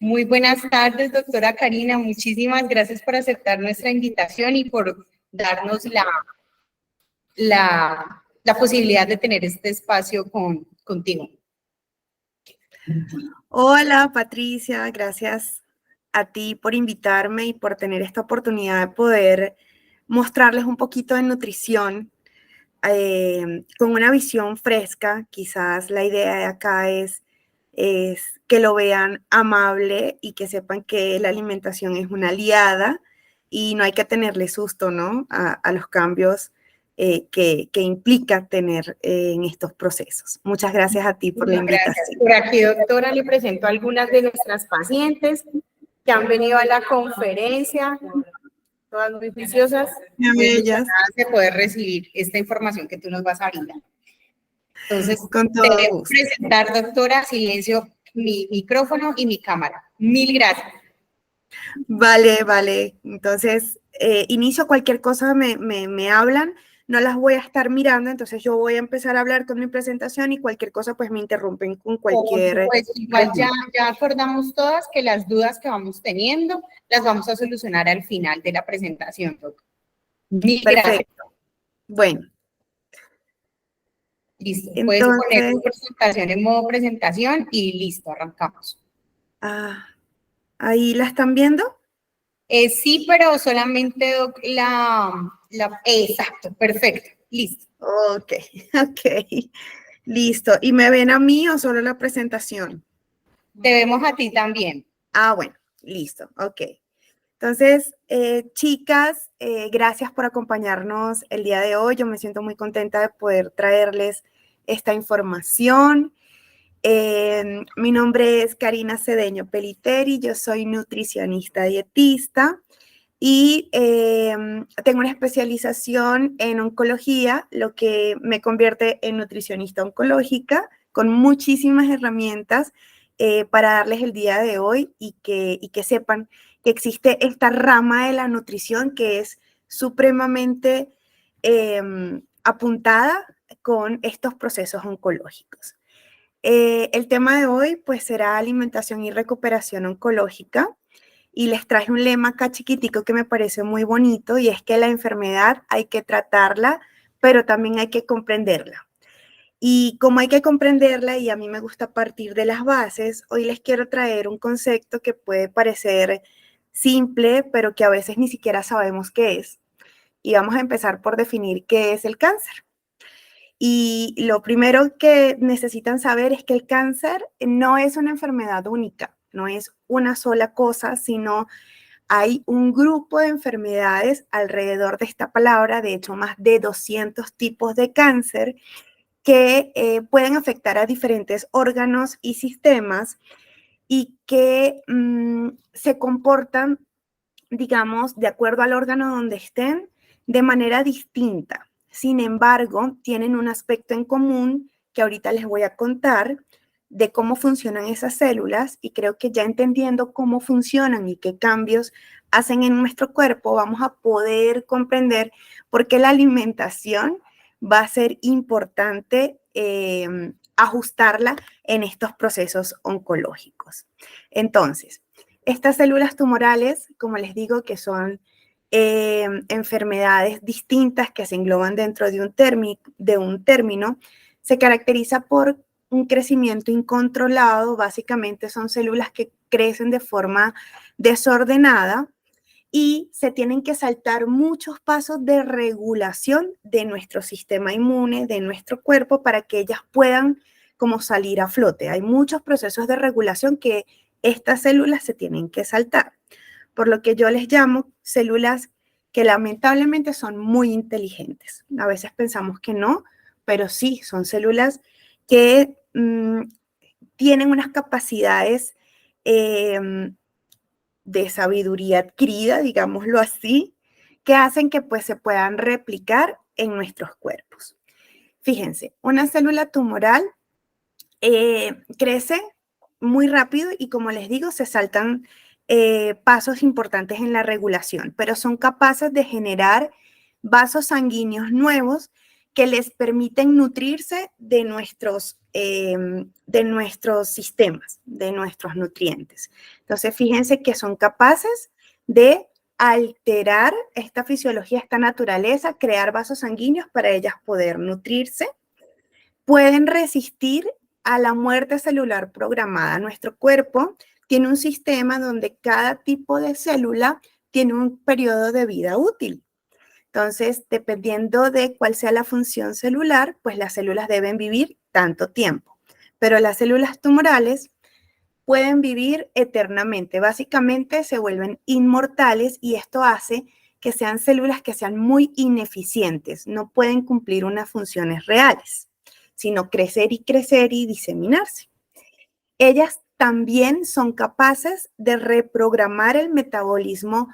Muy buenas tardes, doctora Karina. Muchísimas gracias por aceptar nuestra invitación y por darnos la posibilidad de tener este espacio contigo. Hola, Patricia. Gracias a ti por invitarme y por tener esta oportunidad de poder mostrarles un poquito de nutrición con una visión fresca. Quizás la idea de acá es que lo vean amable y que sepan que la alimentación es una aliada y no hay que tenerle susto, ¿no? a los cambios que implica tener en estos procesos. Muchas gracias a ti por la invitación. Gracias. Por aquí, doctora, le presento a algunas de nuestras pacientes que han venido a la conferencia, todas muy juiciosas, muy emocionadas de poder recibir esta información que tú nos vas a brindar. Entonces, con todo te debo gusto presentar, doctora, silencio mi micrófono y mi cámara. Mil gracias. Vale. Entonces, inicio cualquier cosa, me hablan, no las voy a estar mirando, entonces yo voy a empezar a hablar con mi presentación y cualquier cosa pues me interrumpen con cualquier... Pues igual ya acordamos todas que las dudas que vamos teniendo las vamos a solucionar al final de la presentación, doctor. Mil gracias. Bueno. Listo, puedes poner tu presentación en modo presentación y listo, arrancamos. ¿Ahí la están viendo? Sí, pero solamente exacto, perfecto, listo. Ok, listo. ¿Y me ven a mí o solo la presentación? Te vemos a ti también. Bueno, listo, ok. Entonces, chicas, gracias por acompañarnos el día de hoy. Yo me siento muy contenta de poder traerles esta información. Mi nombre es Karina Cedeño Peliteri, yo soy nutricionista dietista y tengo una especialización en oncología, lo que me convierte en nutricionista oncológica con muchísimas herramientas para darles el día de hoy y que sepan que existe esta rama de la nutrición que es supremamente apuntada con estos procesos oncológicos. El tema de hoy pues será alimentación y recuperación oncológica y les traje un lema acá chiquitico que me parece muy bonito y es que la enfermedad hay que tratarla, pero también hay que comprenderla. Y como hay que comprenderla y a mí me gusta partir de las bases, hoy les quiero traer un concepto que puede parecer simple, pero que a veces ni siquiera sabemos qué es. Y vamos a empezar por definir qué es el cáncer. Y lo primero que necesitan saber es que el cáncer no es una enfermedad única, no es una sola cosa, sino hay un grupo de enfermedades alrededor de esta palabra, de hecho más de 200 tipos de cáncer que pueden afectar a diferentes órganos y sistemas y que se comportan, digamos, de acuerdo al órgano donde estén, de manera distinta. Sin embargo, tienen un aspecto en común que ahorita les voy a contar de cómo funcionan esas células y creo que ya entendiendo cómo funcionan y qué cambios hacen en nuestro cuerpo, vamos a poder comprender por qué la alimentación va a ser importante ajustarla en estos procesos oncológicos. Entonces, estas células tumorales, como les digo, que son enfermedades distintas que se engloban dentro de un término, se caracteriza por un crecimiento incontrolado. Básicamente son células que crecen de forma desordenada y se tienen que saltar muchos pasos de regulación de nuestro sistema inmune, de nuestro cuerpo, para que ellas puedan como salir a flote. Hay muchos procesos de regulación que estas células se tienen que saltar, por lo que yo les llamo células que lamentablemente son muy inteligentes. A veces pensamos que no, pero sí, son células que tienen unas capacidades de sabiduría adquirida, digámoslo así, que hacen que pues se puedan replicar en nuestros cuerpos. Fíjense, una célula tumoral crece muy rápido y como les digo, se saltan pasos importantes en la regulación, pero son capaces de generar vasos sanguíneos nuevos que les permiten nutrirse de nuestros sistemas, de nuestros nutrientes. Entonces, fíjense que son capaces de alterar esta fisiología, esta naturaleza, crear vasos sanguíneos para ellas poder nutrirse. Pueden resistir a la muerte celular programada. Nuestro cuerpo tiene un sistema donde cada tipo de célula tiene un periodo de vida útil. Entonces, dependiendo de cuál sea la función celular, pues las células deben vivir tanto tiempo. Pero las células tumorales pueden vivir eternamente. Básicamente se vuelven inmortales y esto hace que sean células que sean muy ineficientes. No pueden cumplir unas funciones reales, sino crecer y diseminarse. Ellas también son capaces de reprogramar el metabolismo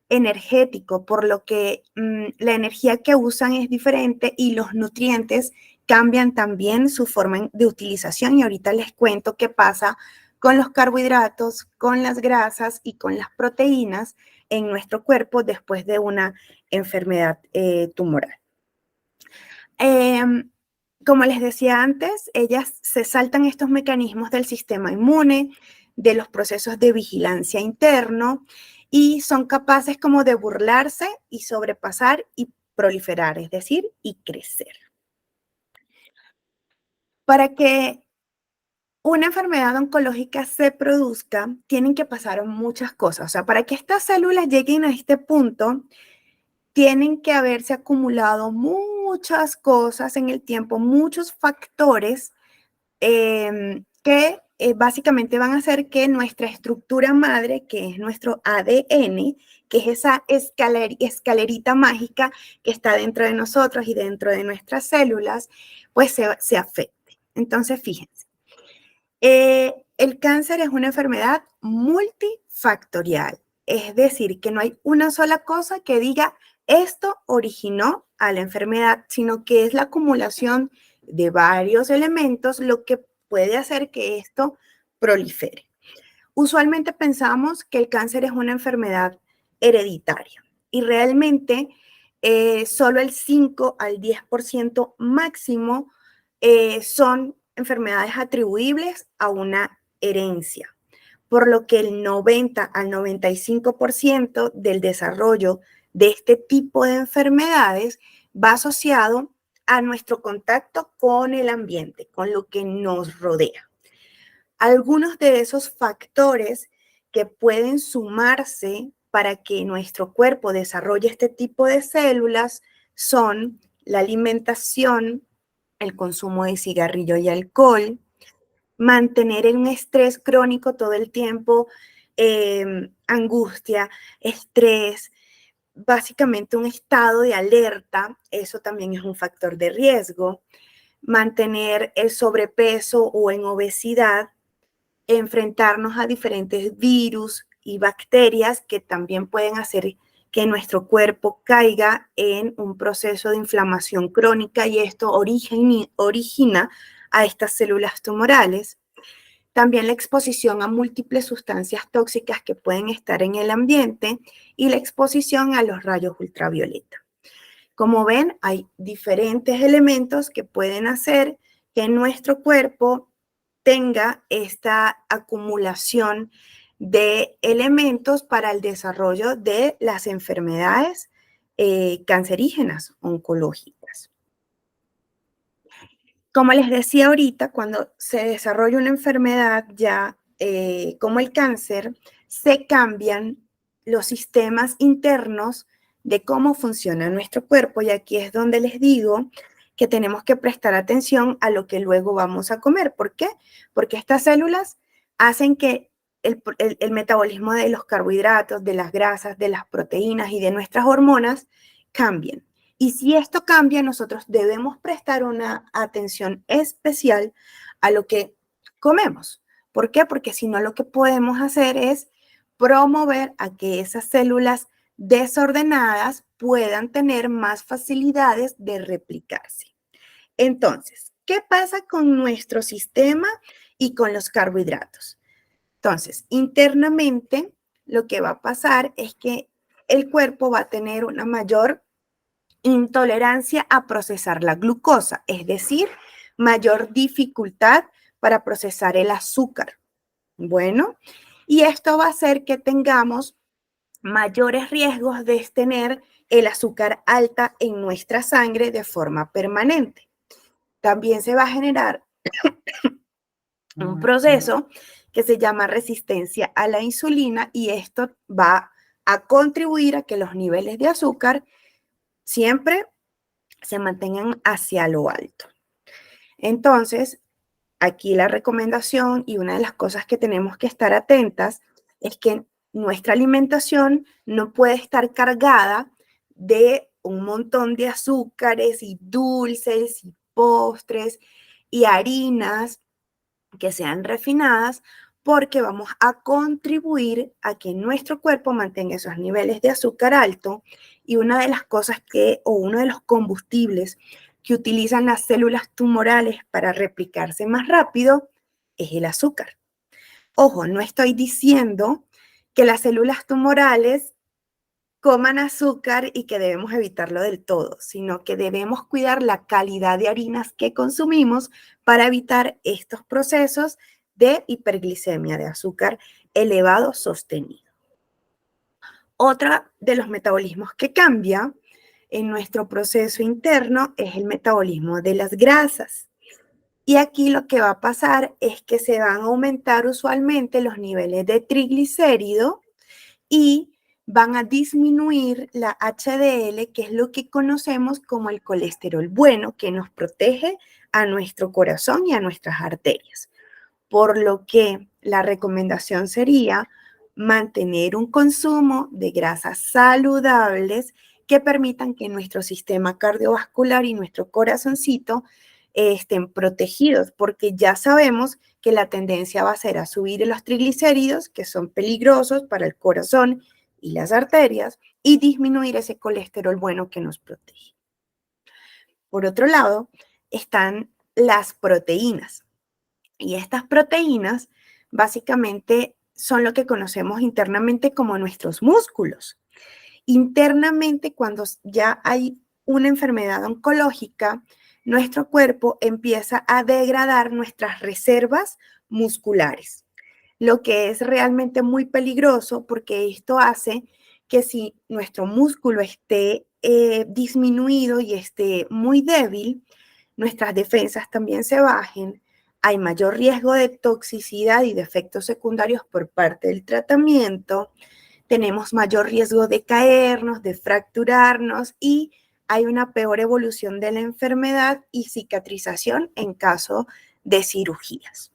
energético, por lo que la energía que usan es diferente y los nutrientes cambian también su forma de utilización. Y ahorita les cuento qué pasa con los carbohidratos, con las grasas y con las proteínas en nuestro cuerpo después de una enfermedad tumoral. Como les decía antes, ellas se saltan estos mecanismos del sistema inmune, de los procesos de vigilancia interno y son capaces como de burlarse y sobrepasar y proliferar, es decir, y crecer. Para que una enfermedad oncológica se produzca, tienen que pasar muchas cosas. O sea, para que estas células lleguen a este punto, tienen que haberse acumulado muchas cosas en el tiempo, muchos factores que básicamente van a hacer que nuestra estructura madre, que es nuestro ADN, que es esa escalerita mágica que está dentro de nosotros y dentro de nuestras células, pues se afecte. Entonces, fíjense, el cáncer es una enfermedad multifactorial, es decir, que no hay una sola cosa que diga esto originó a la enfermedad, sino que es la acumulación de varios elementos lo que puede hacer que esto prolifere. Usualmente pensamos que el cáncer es una enfermedad hereditaria y realmente solo el 5 al 10% máximo son enfermedades atribuibles a una herencia, por lo que el 90 al 95% del desarrollo de este tipo de enfermedades va asociado a nuestro contacto con el ambiente, con lo que nos rodea. Algunos de esos factores que pueden sumarse para que nuestro cuerpo desarrolle este tipo de células son la alimentación, el consumo de cigarrillo y alcohol, mantener en un estrés crónico todo el tiempo, angustia, estrés, básicamente un estado de alerta, eso también es un factor de riesgo, mantener el sobrepeso o en obesidad, enfrentarnos a diferentes virus y bacterias que también pueden hacer que nuestro cuerpo caiga en un proceso de inflamación crónica y esto origina a estas células tumorales. También la exposición a múltiples sustancias tóxicas que pueden estar en el ambiente y la exposición a los rayos ultravioleta. Como ven, hay diferentes elementos que pueden hacer que nuestro cuerpo tenga esta acumulación de elementos para el desarrollo de las enfermedades cancerígenas oncológicas. Como les decía ahorita, cuando se desarrolla una enfermedad ya como el cáncer, se cambian los sistemas internos de cómo funciona nuestro cuerpo. Y aquí es donde les digo que tenemos que prestar atención a lo que luego vamos a comer. ¿Por qué? Porque estas células hacen que el metabolismo de los carbohidratos, de las grasas, de las proteínas y de nuestras hormonas cambien. Y si esto cambia, nosotros debemos prestar una atención especial a lo que comemos. ¿Por qué? Porque si no, lo que podemos hacer es promover a que esas células desordenadas puedan tener más facilidades de replicarse. Entonces, ¿qué pasa con nuestro sistema y con los carbohidratos? Entonces, internamente, lo que va a pasar es que el cuerpo va a tener una mayor intolerancia a procesar la glucosa, es decir, mayor dificultad para procesar el azúcar. Bueno, y esto va a hacer que tengamos mayores riesgos de tener el azúcar alta en nuestra sangre de forma permanente. También se va a generar un proceso que se llama resistencia a la insulina y esto va a contribuir a que los niveles de azúcar siempre se mantengan hacia lo alto. Entonces, aquí la recomendación y una de las cosas que tenemos que estar atentas es que nuestra alimentación no puede estar cargada de un montón de azúcares y dulces y postres y harinas que sean refinadas, porque vamos a contribuir a que nuestro cuerpo mantenga esos niveles de azúcar alto. Y una de las cosas uno de los combustibles que utilizan las células tumorales para replicarse más rápido es el azúcar. Ojo, no estoy diciendo que las células tumorales coman azúcar y que debemos evitarlo del todo, sino que debemos cuidar la calidad de harinas que consumimos para evitar estos procesos de hiperglicemia, de azúcar elevado sostenido. Otro de los metabolismos que cambia en nuestro proceso interno es el metabolismo de las grasas. Y aquí lo que va a pasar es que se van a aumentar usualmente los niveles de triglicérido y van a disminuir la HDL, que es lo que conocemos como el colesterol bueno, que nos protege a nuestro corazón y a nuestras arterias. Por lo que la recomendación sería mantener un consumo de grasas saludables que permitan que nuestro sistema cardiovascular y nuestro corazoncito estén protegidos, porque ya sabemos que la tendencia va a ser a subir los triglicéridos, que son peligrosos para el corazón y las arterias, y disminuir ese colesterol bueno que nos protege. Por otro lado, están las proteínas. Y estas proteínas básicamente son lo que conocemos internamente como nuestros músculos. Internamente, cuando ya hay una enfermedad oncológica, nuestro cuerpo empieza a degradar nuestras reservas musculares, lo que es realmente muy peligroso porque esto hace que si nuestro músculo esté disminuido y esté muy débil, nuestras defensas también se bajen, hay mayor riesgo de toxicidad y de efectos secundarios por parte del tratamiento, tenemos mayor riesgo de caernos, de fracturarnos y hay una peor evolución de la enfermedad y cicatrización en caso de cirugías.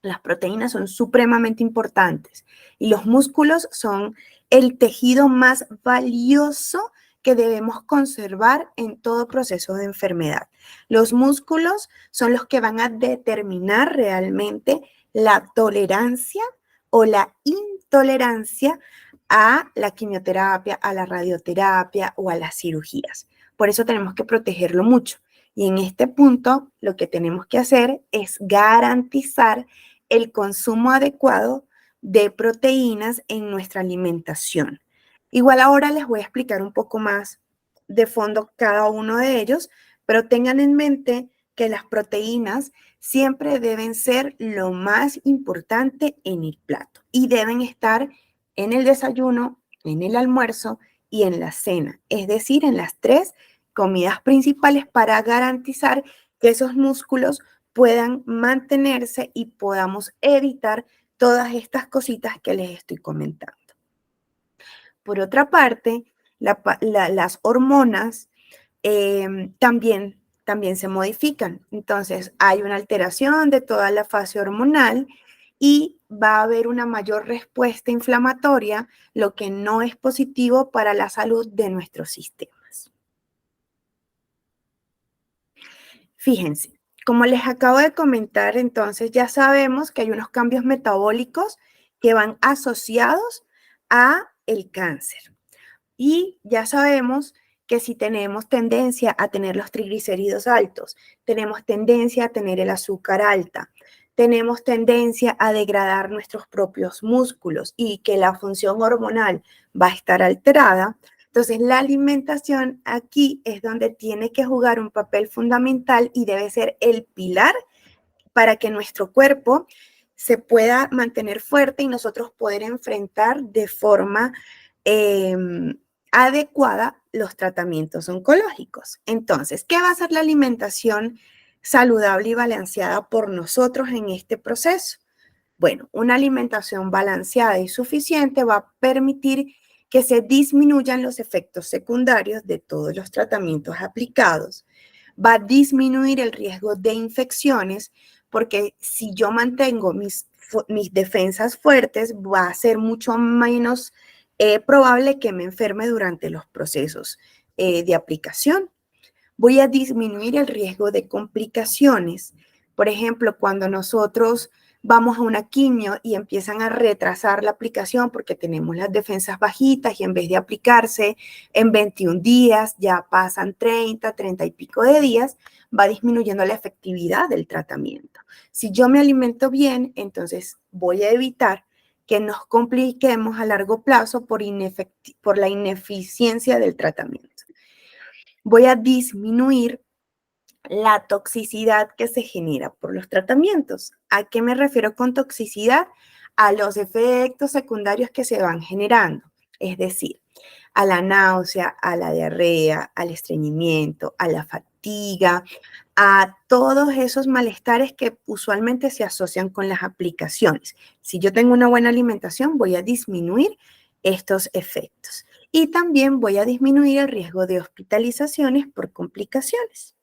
Las proteínas son supremamente importantes y los músculos son el tejido más valioso que debemos conservar en todo proceso de enfermedad. Los músculos son los que van a determinar realmente la tolerancia o la intolerancia a la quimioterapia, a la radioterapia o a las cirugías. Por eso tenemos que protegerlo mucho. Y en este punto, lo que tenemos que hacer es garantizar el consumo adecuado de proteínas en nuestra alimentación. Igual ahora les voy a explicar un poco más de fondo cada uno de ellos, pero tengan en mente que las proteínas siempre deben ser lo más importante en el plato y deben estar en el desayuno, en el almuerzo y en la cena, es decir, en las 3 comidas principales para garantizar que esos músculos puedan mantenerse y podamos evitar todas estas cositas que les estoy comentando. Por otra parte, las hormonas también se modifican. Entonces, hay una alteración de toda la fase hormonal y va a haber una mayor respuesta inflamatoria, lo que no es positivo para la salud de nuestros sistemas. Fíjense, como les acabo de comentar, entonces ya sabemos que hay unos cambios metabólicos que van asociados a el cáncer. Y ya sabemos que si tenemos tendencia a tener los triglicéridos altos, tenemos tendencia a tener el azúcar alta, tenemos tendencia a degradar nuestros propios músculos y que la función hormonal va a estar alterada, Entonces, la alimentación aquí es donde tiene que jugar un papel fundamental y debe ser el pilar para que nuestro cuerpo se pueda mantener fuerte y nosotros poder enfrentar de forma adecuada los tratamientos oncológicos. Entonces, ¿qué va a hacer la alimentación saludable y balanceada por nosotros en este proceso? Bueno, una alimentación balanceada y suficiente va a permitir que se disminuyan los efectos secundarios de todos los tratamientos aplicados. Va a disminuir el riesgo de infecciones, porque si yo mantengo mis defensas fuertes, va a ser mucho menos probable que me enferme durante los procesos de aplicación. Voy a disminuir el riesgo de complicaciones. Por ejemplo, cuando nosotros vamos a una quimio y empiezan a retrasar la aplicación porque tenemos las defensas bajitas y en vez de aplicarse en 21 días, ya pasan 30 y pico de días, va disminuyendo la efectividad del tratamiento. Si yo me alimento bien, entonces voy a evitar que nos compliquemos a largo plazo por la ineficiencia del tratamiento. Voy a disminuir la toxicidad que se genera por los tratamientos. ¿A qué me refiero con toxicidad? A los efectos secundarios que se van generando, es decir, a la náusea, a la diarrea, al estreñimiento, a la fatiga, a todos esos malestares que usualmente se asocian con las aplicaciones. Si yo tengo una buena alimentación, voy a disminuir estos efectos. Y también voy a disminuir el riesgo de hospitalizaciones por complicaciones.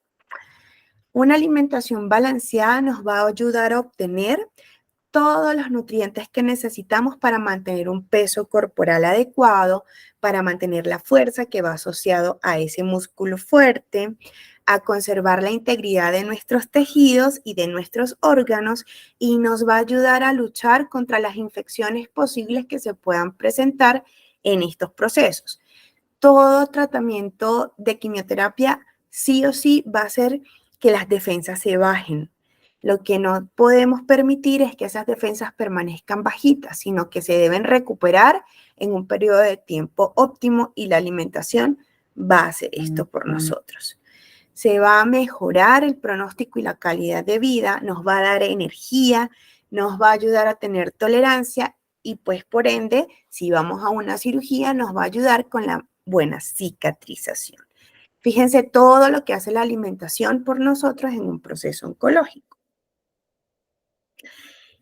Una alimentación balanceada nos va a ayudar a obtener todos los nutrientes que necesitamos para mantener un peso corporal adecuado, para mantener la fuerza que va asociado a ese músculo fuerte, a conservar la integridad de nuestros tejidos y de nuestros órganos, y nos va a ayudar a luchar contra las infecciones posibles que se puedan presentar en estos procesos. Todo tratamiento de quimioterapia sí o sí va a hacer que las defensas se bajen. Lo que no podemos permitir es que esas defensas permanezcan bajitas, sino que se deben recuperar en un periodo de tiempo óptimo y la alimentación va a hacer esto por nosotros. Se va a mejorar el pronóstico y la calidad de vida, nos va a dar energía, nos va a ayudar a tener tolerancia y pues por ende, si vamos a una cirugía, nos va a ayudar con la buena cicatrización. Fíjense todo lo que hace la alimentación por nosotros en un proceso oncológico.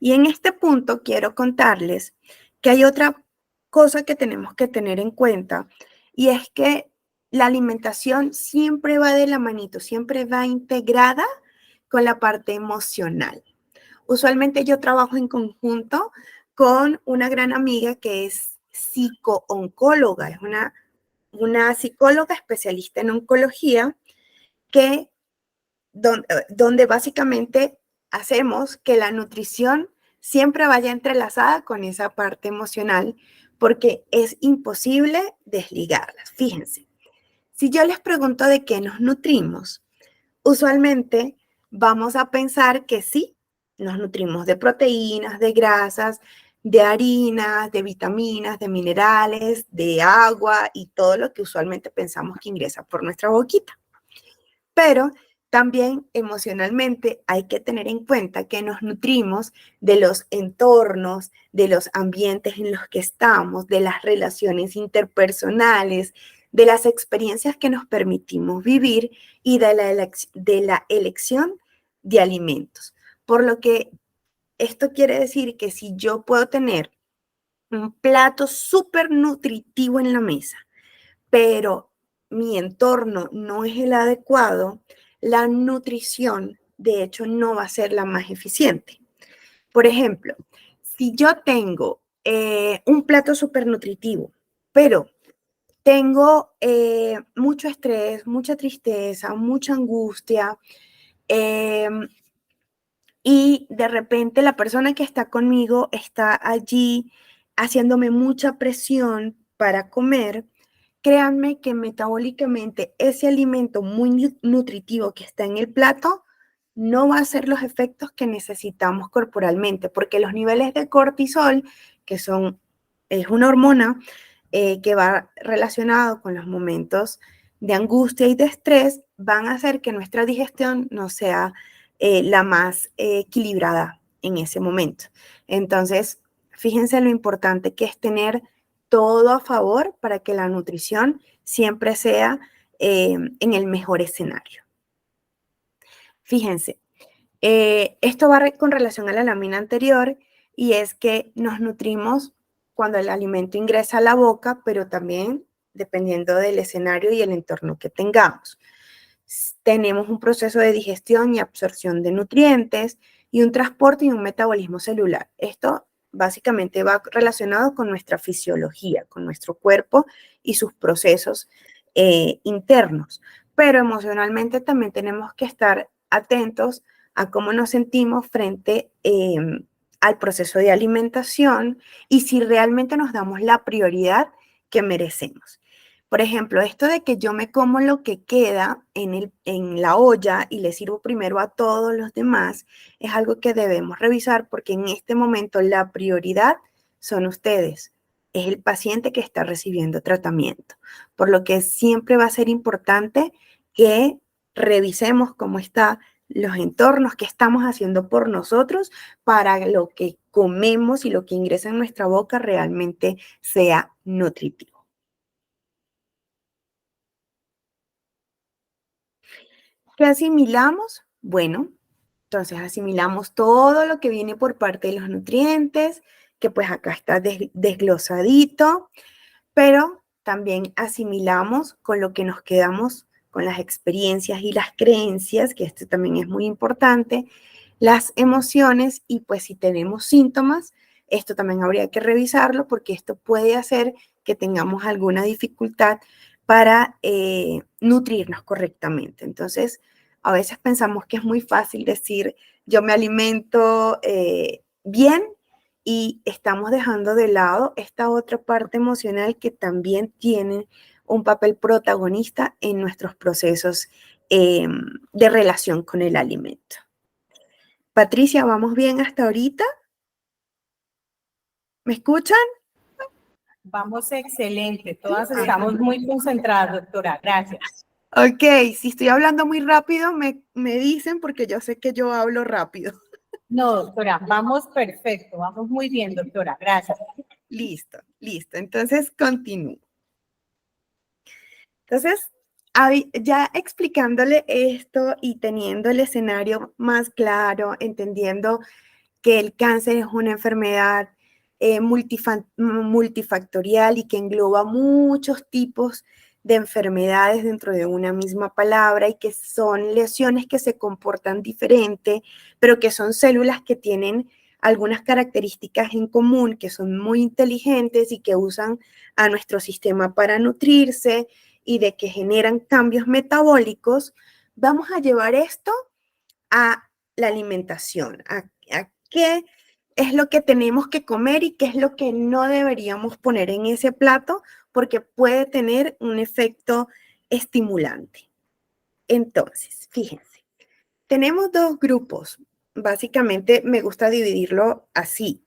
Y en este punto quiero contarles que hay otra cosa que tenemos que tener en cuenta y es que la alimentación siempre va de la manito, siempre va integrada con la parte emocional. Usualmente yo trabajo en conjunto con una gran amiga que es psico-oncóloga, es una psicóloga especialista en oncología que donde básicamente hacemos que la nutrición siempre vaya entrelazada con esa parte emocional porque es imposible desligarlas. Fíjense, si yo les pregunto de qué nos nutrimos, usualmente vamos a pensar que sí, nos nutrimos de proteínas, de grasas, de harinas, de vitaminas, de minerales, de agua y todo lo que usualmente pensamos que ingresa por nuestra boquita. Pero también emocionalmente hay que tener en cuenta que nos nutrimos de los entornos, de los ambientes en los que estamos, de las relaciones interpersonales, de las experiencias que nos permitimos vivir y de la elección de alimentos. Por lo que esto quiere decir que si yo puedo tener un plato súper nutritivo en la mesa, pero mi entorno no es el adecuado, la nutrición, de hecho, no va a ser la más eficiente. Por ejemplo, si yo tengo un plato súper nutritivo, pero tengo mucho estrés, mucha tristeza, mucha angustia, y de repente la persona que está conmigo está allí haciéndome mucha presión para comer, créanme que metabólicamente ese alimento muy nutritivo que está en el plato no va a hacer los efectos que necesitamos corporalmente, porque los niveles de cortisol, que es una hormona que va relacionado con los momentos de angustia y de estrés, van a hacer que nuestra digestión no sea la más equilibrada en ese momento. Entonces, fíjense lo importante que es tener todo a favor para que la nutrición siempre sea en el mejor escenario. Fíjense, esto va con relación a la lámina anterior y es que nos nutrimos cuando el alimento ingresa a la boca, pero también dependiendo del escenario y el entorno que tengamos. Tenemos un proceso de digestión y absorción de nutrientes y un transporte y un metabolismo celular. Esto básicamente va relacionado con nuestra fisiología, con nuestro cuerpo y sus procesos internos. Pero emocionalmente también tenemos que estar atentos a cómo nos sentimos frente al proceso de alimentación y si realmente nos damos la prioridad que merecemos. Por ejemplo, esto de que yo me como lo que queda en la olla y le sirvo primero a todos los demás, es algo que debemos revisar porque en este momento la prioridad son ustedes. Es el paciente que está recibiendo tratamiento. Por lo que siempre va a ser importante que revisemos cómo están los entornos que estamos haciendo por nosotros para lo que comemos y lo que ingresa en nuestra boca realmente sea nutritivo. ¿Qué asimilamos? Bueno, entonces asimilamos todo lo que viene por parte de los nutrientes, que pues acá está desglosadito, pero también asimilamos con lo que nos quedamos con las experiencias y las creencias, que esto también es muy importante, las emociones y pues si tenemos síntomas, esto también habría que revisarlo porque esto puede hacer que tengamos alguna dificultad para nutrirnos correctamente. Entonces, a veces pensamos que es muy fácil decir, yo me alimento bien y estamos dejando de lado esta otra parte emocional que también tiene un papel protagonista en nuestros procesos de relación con el alimento. Patricia, ¿vamos bien hasta ahorita? ¿Me escuchan? Vamos excelente, todas estamos muy concentradas, doctora, gracias. Ok, si estoy hablando muy rápido, me dicen porque yo sé que yo hablo rápido. No, doctora, vamos perfecto, vamos muy bien, doctora, gracias. Listo, listo. Entonces, continúo. Entonces, ya explicándole esto y teniendo el escenario más claro, entendiendo que el cáncer es una enfermedad multifactorial y que engloba muchos tipos de enfermedades dentro de una misma palabra y que son lesiones que se comportan diferente, pero que son células que tienen algunas características en común, que son muy inteligentes y que usan a nuestro sistema para nutrirse y de que generan cambios metabólicos, vamos a llevar esto a la alimentación, a qué es lo que tenemos que comer y qué es lo que no deberíamos poner en ese plato porque puede tener un efecto estimulante. Entonces, fíjense, tenemos dos grupos. Básicamente me gusta dividirlo así.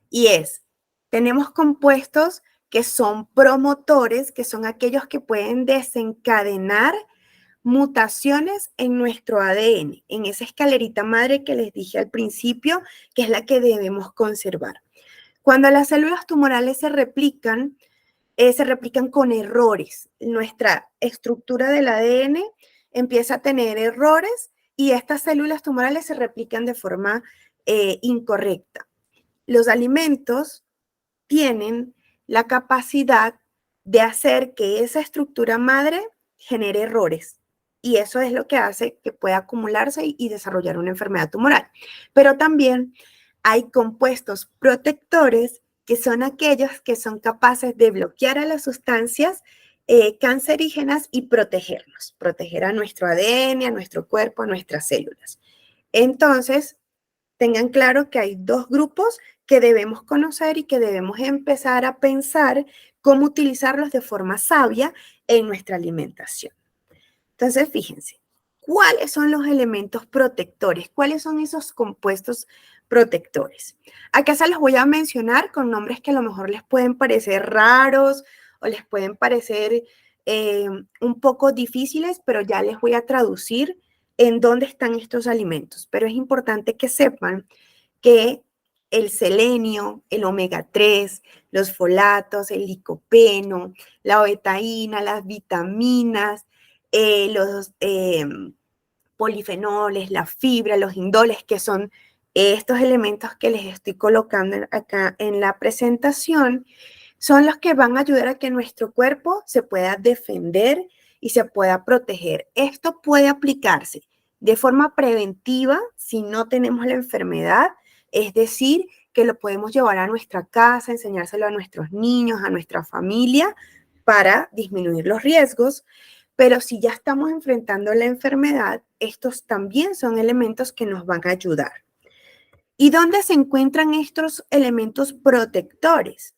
Y tenemos compuestos que son promotores, que son aquellos que pueden desencadenar mutaciones en nuestro ADN, en esa escalerita madre que les dije al principio, que es la que debemos conservar. Cuando las células tumorales se replican con errores. Nuestra estructura del ADN empieza a tener errores y estas células tumorales se replican de forma incorrecta. Los alimentos tienen la capacidad de hacer que esa estructura madre genere errores. Y eso es lo que hace que pueda acumularse y desarrollar una enfermedad tumoral. Pero también hay compuestos protectores que son aquellos que son capaces de bloquear a las sustancias cancerígenas y protegernos, proteger a nuestro ADN, a nuestro cuerpo, a nuestras células. Entonces, tengan claro que hay dos grupos que debemos conocer y que debemos empezar a pensar cómo utilizarlos de forma sabia en nuestra alimentación. Entonces, fíjense, ¿cuáles son los elementos protectores? ¿Cuáles son esos compuestos protectores? Acá se los voy a mencionar con nombres que a lo mejor les pueden parecer raros o les pueden parecer un poco difíciles, pero ya les voy a traducir en dónde están estos alimentos. Pero es importante que sepan que el selenio, el omega 3, los folatos, el licopeno, la betaína, las vitaminas, los polifenoles, la fibra, los indoles, que son estos elementos que les estoy colocando acá en la presentación, son los que van a ayudar a que nuestro cuerpo se pueda defender y se pueda proteger. Esto puede aplicarse de forma preventiva si no tenemos la enfermedad, es decir, que lo podemos llevar a nuestra casa, enseñárselo a nuestros niños, a nuestra familia, para disminuir los riesgos. Pero si ya estamos enfrentando la enfermedad, estos también son elementos que nos van a ayudar. ¿Y dónde se encuentran estos elementos protectores?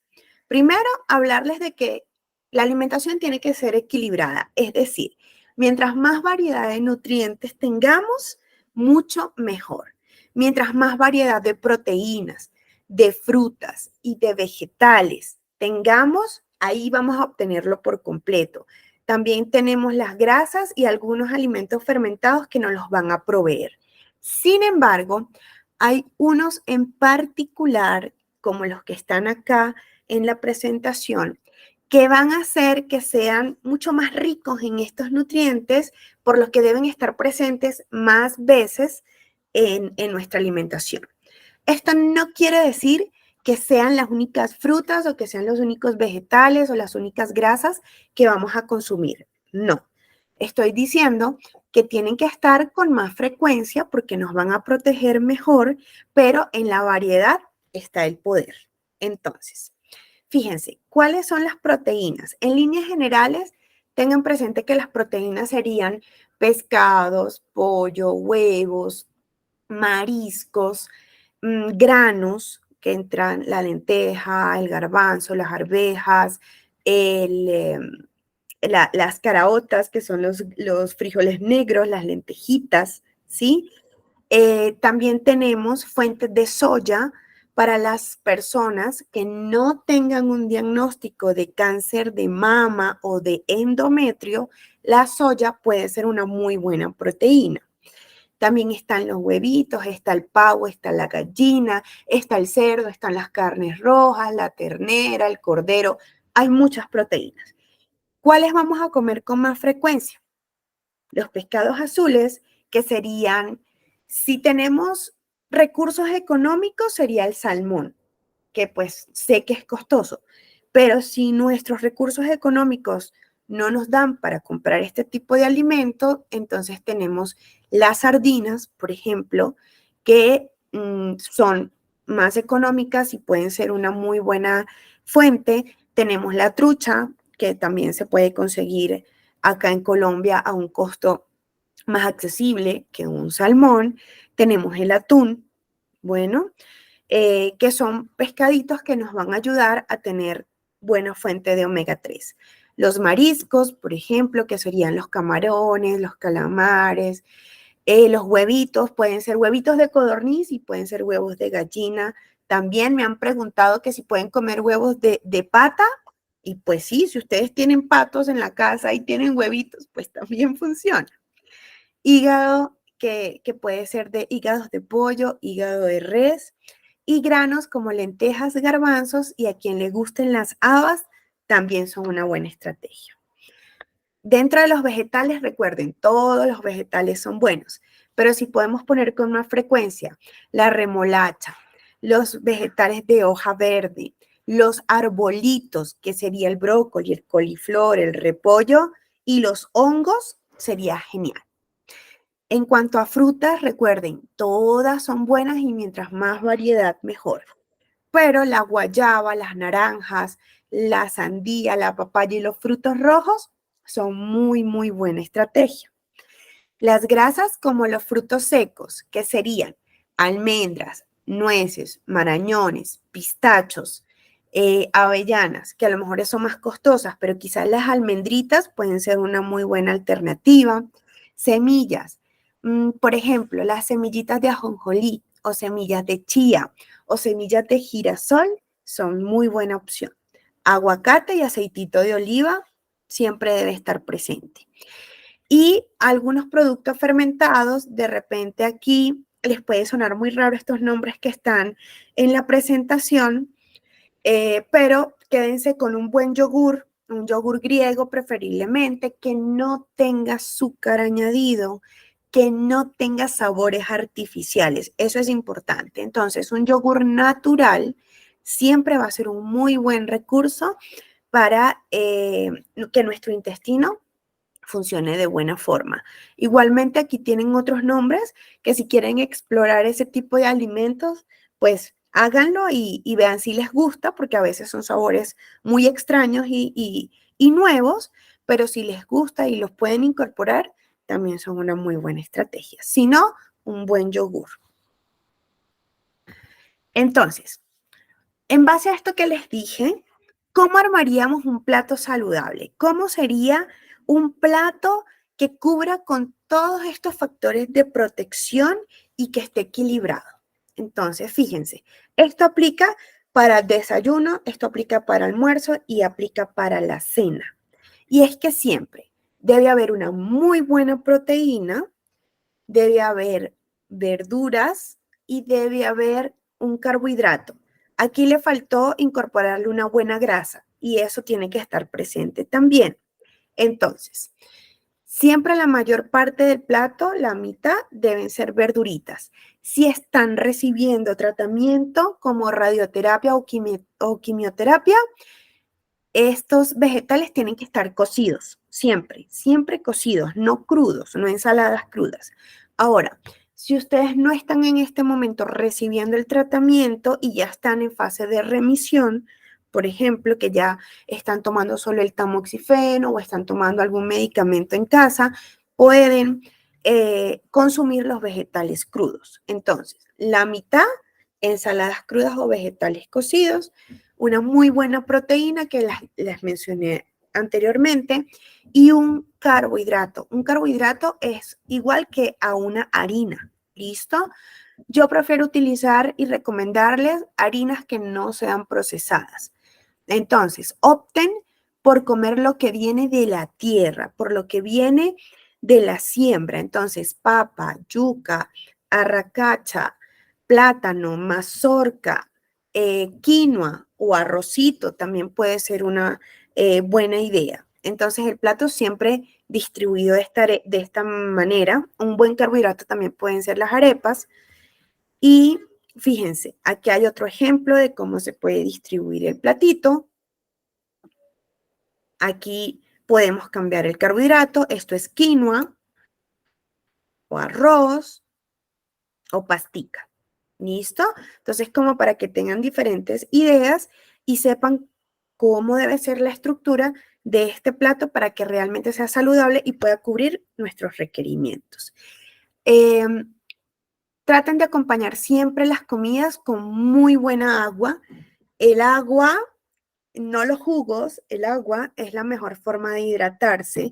Primero, hablarles de que la alimentación tiene que ser equilibrada, es decir, mientras más variedad de nutrientes tengamos, mucho mejor. Mientras más variedad de proteínas, de frutas y de vegetales tengamos, ahí vamos a obtenerlo por completo. También tenemos las grasas y algunos alimentos fermentados que nos los van a proveer. Sin embargo, hay unos en particular, como los que están acá en la presentación, que van a hacer que sean mucho más ricos en estos nutrientes, por lo que deben estar presentes más veces en nuestra alimentación. Esto no quiere decir que sean las únicas frutas o que sean los únicos vegetales o las únicas grasas que vamos a consumir. No, estoy diciendo que tienen que estar con más frecuencia porque nos van a proteger mejor, pero en la variedad está el poder. Entonces, fíjense, ¿cuáles son las proteínas? En líneas generales, tengan presente que las proteínas serían pescados, pollo, huevos, mariscos, granos, que entran la lenteja, el garbanzo, las arvejas, las caraotas, que son los frijoles negros, las lentejitas, ¿sí? También tenemos fuentes de soya para las personas que no tengan un diagnóstico de cáncer de mama o de endometrio. La soya puede ser una muy buena proteína. También están los huevitos, está el pavo, está la gallina, está el cerdo, están las carnes rojas, la ternera, el cordero. Hay muchas proteínas. ¿Cuáles vamos a comer con más frecuencia? Los pescados azules, que serían, si tenemos recursos económicos, sería el salmón, que pues sé que es costoso, pero si nuestros recursos económicos no nos dan para comprar este tipo de alimento, entonces tenemos las sardinas, por ejemplo, que son más económicas y pueden ser una muy buena fuente. Tenemos la trucha, que también se puede conseguir acá en Colombia a un costo más accesible que un salmón. Tenemos el atún, bueno, que son pescaditos que nos van a ayudar a tener buena fuente de omega 3. Los mariscos, por ejemplo, que serían los camarones, los calamares, los huevitos, pueden ser huevitos de codorniz y pueden ser huevos de gallina. También me han preguntado que si pueden comer huevos de pata, y pues sí, si ustedes tienen patos en la casa y tienen huevitos, pues también funciona. Hígado, que puede ser de hígados de pollo, hígado de res, y granos como lentejas, garbanzos, y a quien le gusten las habas, también son una buena estrategia. Dentro de los vegetales, recuerden, todos los vegetales son buenos, pero si podemos poner con más frecuencia la remolacha, los vegetales de hoja verde, los arbolitos, que sería el brócoli, el coliflor, el repollo, y los hongos, sería genial. En cuanto a frutas, recuerden, todas son buenas y mientras más variedad, mejor. Pero la guayaba, las naranjas, la sandía, la papaya y los frutos rojos son muy, muy buena estrategia. Las grasas como los frutos secos, que serían almendras, nueces, marañones, pistachos, avellanas, que a lo mejor son más costosas, pero quizás las almendritas pueden ser una muy buena alternativa. Semillas, por ejemplo, las semillitas de ajonjolí o semillas de chía o semillas de girasol son muy buena opción. Aguacate y aceitito de oliva siempre debe estar presente. Y algunos productos fermentados, de repente aquí les puede sonar muy raro estos nombres que están en la presentación, pero quédense con un buen yogur, un yogur griego preferiblemente, que no tenga azúcar añadido, que no tenga sabores artificiales. Eso es importante. Entonces, un yogur natural siempre va a ser un muy buen recurso para que nuestro intestino funcione de buena forma. Igualmente aquí tienen otros nombres que si quieren explorar ese tipo de alimentos, pues háganlo y vean si les gusta, porque a veces son sabores muy extraños y nuevos, pero si les gusta y los pueden incorporar, también son una muy buena estrategia. Si no, un buen yogur. Entonces, en base a esto que les dije, ¿cómo armaríamos un plato saludable? ¿Cómo sería un plato que cubra con todos estos factores de protección y que esté equilibrado? Entonces, fíjense, esto aplica para desayuno, esto aplica para almuerzo y aplica para la cena. Y es que siempre debe haber una muy buena proteína, debe haber verduras y debe haber un carbohidrato. Aquí le faltó incorporarle una buena grasa y eso tiene que estar presente también. Entonces, siempre la mayor parte del plato, la mitad, deben ser verduritas. Si están recibiendo tratamiento como radioterapia o quimioterapia, estos vegetales tienen que estar cocidos, siempre, siempre cocidos, no crudos, no ensaladas crudas. Ahora, si ustedes no están en este momento recibiendo el tratamiento y ya están en fase de remisión, por ejemplo, que ya están tomando solo el tamoxifeno o están tomando algún medicamento en casa, pueden consumir los vegetales crudos. Entonces, la mitad, ensaladas crudas o vegetales cocidos, una muy buena proteína que las mencioné anteriormente y un carbohidrato. Un carbohidrato es igual que a una harina, ¿listo? Yo prefiero utilizar y recomendarles harinas que no sean procesadas. Entonces, opten por comer lo que viene de la tierra, por lo que viene de la siembra. Entonces, papa, yuca, arracacha, plátano, mazorca, quinoa o arrocito también puede ser una buena idea. Entonces, el plato siempre distribuido de esta manera. Un buen carbohidrato también pueden ser las arepas. Y fíjense, aquí hay otro ejemplo de cómo se puede distribuir el platito. Aquí podemos cambiar el carbohidrato. Esto es quinoa o arroz o pastica. ¿Listo? Entonces, como para que tengan diferentes ideas y sepan cómo debe ser la estructura de este plato para que realmente sea saludable y pueda cubrir nuestros requerimientos. Traten de acompañar siempre las comidas con muy buena agua. El agua, no los jugos, el agua es la mejor forma de hidratarse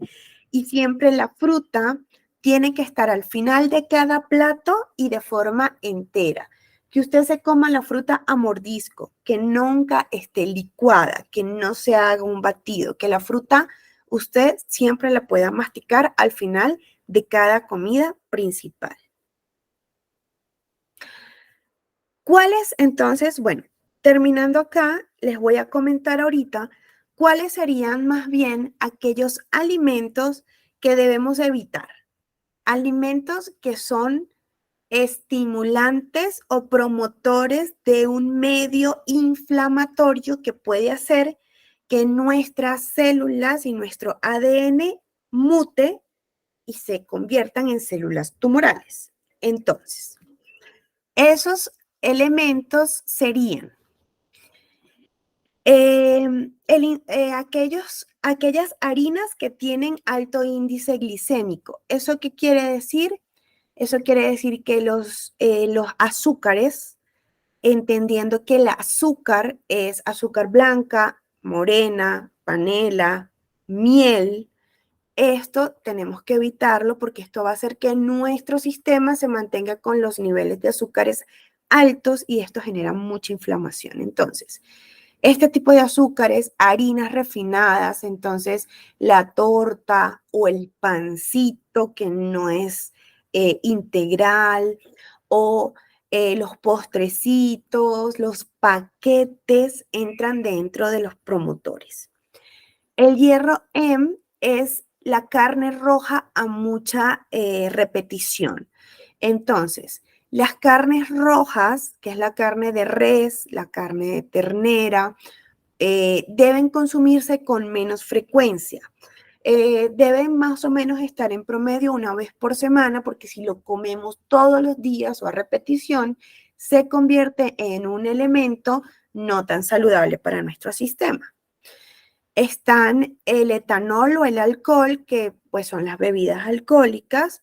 y siempre la fruta tiene que estar al final de cada plato y de forma entera. Que usted se coma la fruta a mordisco, que nunca esté licuada, que no se haga un batido, que la fruta usted siempre la pueda masticar al final de cada comida principal. ¿Cuáles entonces? Bueno, terminando acá, les voy a comentar ahorita cuáles serían más bien aquellos alimentos que debemos evitar. Alimentos que son estimulantes o promotores de un medio inflamatorio que puede hacer que nuestras células y nuestro ADN mute y se conviertan en células tumorales. Entonces, esos elementos serían aquellas harinas que tienen alto índice glicémico. ¿Eso qué quiere decir? Eso quiere decir que los azúcares, entendiendo que el azúcar es azúcar blanca, morena, panela, miel, esto tenemos que evitarlo porque esto va a hacer que nuestro sistema se mantenga con los niveles de azúcares altos y esto genera mucha inflamación. Entonces, Este tipo de azúcares, harinas refinadas, entonces la torta o el pancito que no es integral, o los postrecitos, los paquetes entran dentro de los promotores. El hierro M es la carne roja a mucha repetición. Entonces, las carnes rojas, que es la carne de res, la carne de ternera, deben consumirse con menos frecuencia. Deben más o menos estar en promedio una vez por semana, porque si lo comemos todos los días o a repetición, se convierte en un elemento no tan saludable para nuestro sistema. Están el etanol o el alcohol, que pues son las bebidas alcohólicas.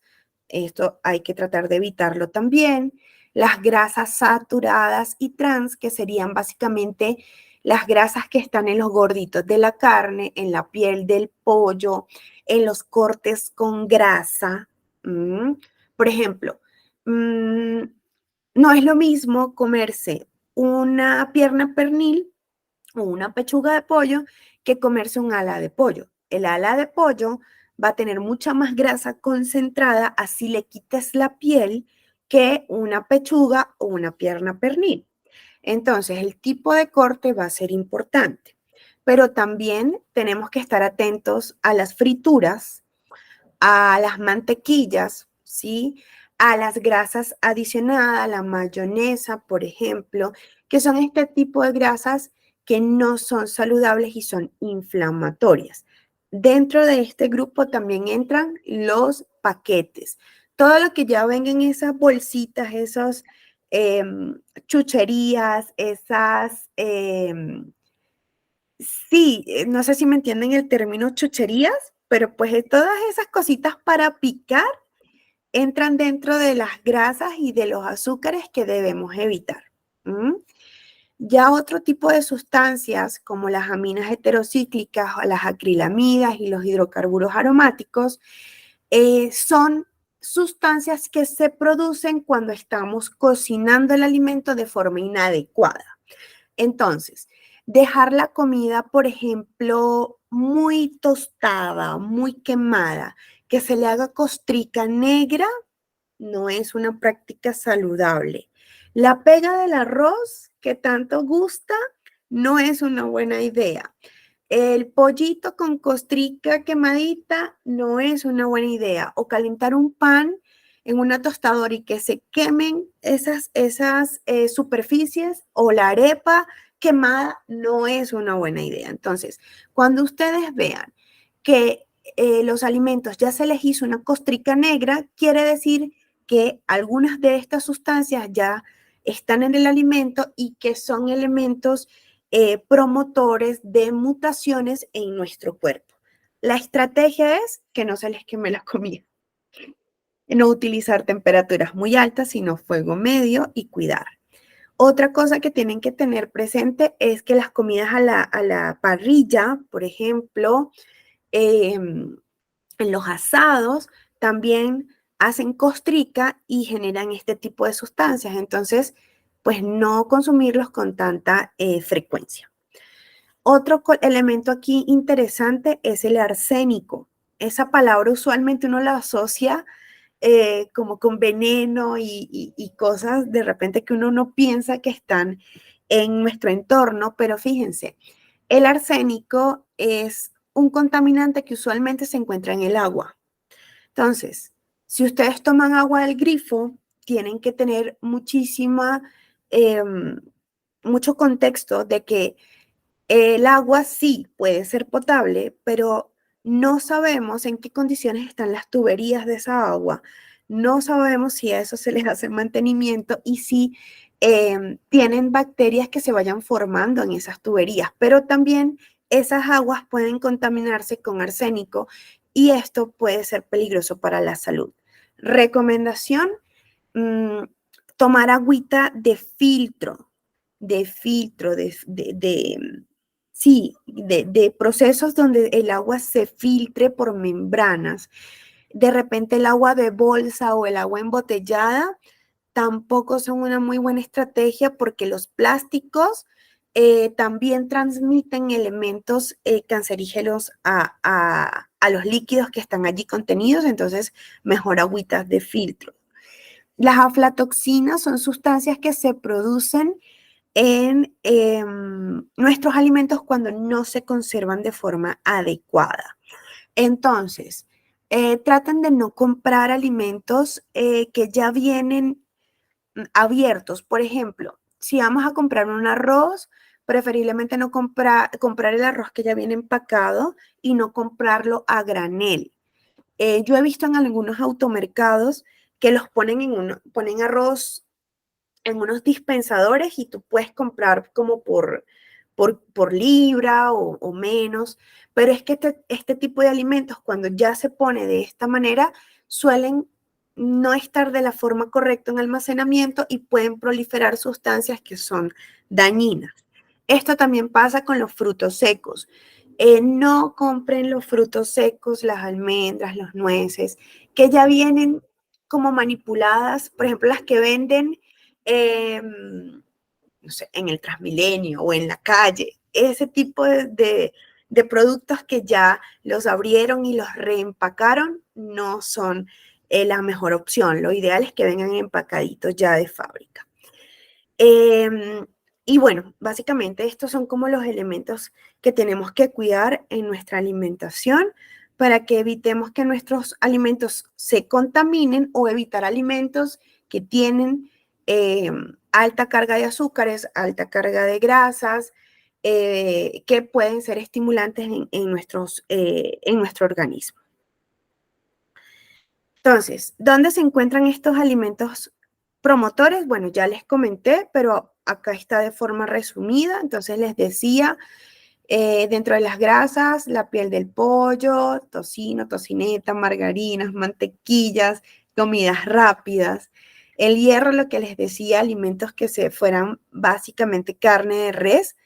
Esto hay que tratar de evitarlo también. Las grasas saturadas y trans, que serían básicamente las grasas que están en los gorditos de la carne, en la piel del pollo, en los cortes con grasa. Por ejemplo, no es lo mismo comerse una pierna pernil o una pechuga de pollo que comerse un ala de pollo. El ala de pollo va a tener mucha más grasa concentrada, así le quites la piel, que una pechuga o una pierna pernil. Entonces, el tipo de corte va a ser importante, pero también tenemos que estar atentos a las frituras, a las mantequillas, ¿sí? A las grasas adicionadas, a la mayonesa, por ejemplo, que son este tipo de grasas que no son saludables y son inflamatorias. Dentro de este grupo también entran los paquetes. Todo lo que ya venga en esas bolsitas, esas chucherías, esas, sí, no sé si me entienden el término chucherías, pero pues todas esas cositas para picar entran dentro de las grasas y de los azúcares que debemos evitar. Ya otro tipo de sustancias como las aminas heterocíclicas, las acrilamidas y los hidrocarburos aromáticos son sustancias que se producen cuando estamos cocinando el alimento de forma inadecuada. Entonces, dejar la comida, por ejemplo, muy tostada, muy quemada, que se le haga costrica negra, no es una práctica saludable. La pega del arroz, que tanto gusta, no es una buena idea. El pollito con costrica quemadita no es una buena idea. O calentar un pan en una tostadora y que se quemen esas superficies, o la arepa quemada no es una buena idea. Entonces, cuando ustedes vean que los alimentos ya se les hizo una costrica negra, quiere decir que algunas de estas sustancias ya están en el alimento y que son elementos promotores de mutaciones en nuestro cuerpo. La estrategia es que no se les queme la comida. No utilizar temperaturas muy altas, sino fuego medio, y cuidar. Otra cosa que tienen que tener presente es que las comidas a la parrilla, por ejemplo, en los asados, también hacen costrica y generan este tipo de sustancias. Entonces, pues no consumirlos con tanta frecuencia. Otro elemento aquí interesante es el arsénico. Esa palabra usualmente uno la asocia como con veneno y cosas de repente que uno no piensa que están en nuestro entorno, pero fíjense, el arsénico es un contaminante que usualmente se encuentra en el agua. Entonces, si ustedes toman agua del grifo, tienen que tener mucho contexto de que el agua sí puede ser potable, pero no sabemos en qué condiciones están las tuberías de esa agua. No sabemos si a eso se les hace mantenimiento y si tienen bacterias que se vayan formando en esas tuberías. Pero también esas aguas pueden contaminarse con arsénico y esto puede ser peligroso para la salud. Recomendación, tomar agüita de filtro, de procesos donde el agua se filtre por membranas. De repente el agua de bolsa o el agua embotellada tampoco son una muy buena estrategia porque los plásticos también transmiten elementos cancerígenos a los líquidos que están allí contenidos, entonces mejor agüitas de filtro. Las aflatoxinas son sustancias que se producen en nuestros alimentos cuando no se conservan de forma adecuada. Entonces, traten de no comprar alimentos que ya vienen abiertos. Por ejemplo, si vamos a comprar un arroz, preferiblemente no comprar el arroz que ya viene empacado y no comprarlo a granel. Yo he visto en algunos automercados que los ponen arroz en unos dispensadores y tú puedes comprar como por libra o menos, pero es que este tipo de alimentos cuando ya se pone de esta manera suelen no estar de la forma correcta en almacenamiento y pueden proliferar sustancias que son dañinas. Esto también pasa con los frutos secos. No compren los frutos secos, las almendras, los nueces, que ya vienen como manipuladas, por ejemplo, las que venden no sé, en el Transmilenio o en la calle, ese tipo de productos que ya los abrieron y los reempacaron no son la mejor opción. Lo ideal es que vengan empacaditos ya de fábrica. Y bueno, básicamente estos son como los elementos que tenemos que cuidar en nuestra alimentación para que evitemos que nuestros alimentos se contaminen o evitar alimentos que tienen alta carga de azúcares, alta carga de grasas, que pueden ser estimulantes en nuestro organismo. Entonces, ¿dónde se encuentran estos alimentos promotores? Bueno, ya les comenté, pero acá está de forma resumida. Entonces les decía, dentro de las grasas, la piel del pollo, tocino, tocineta, margarinas, mantequillas, comidas rápidas. El hierro, lo que les decía, alimentos que se fueran básicamente carne de res.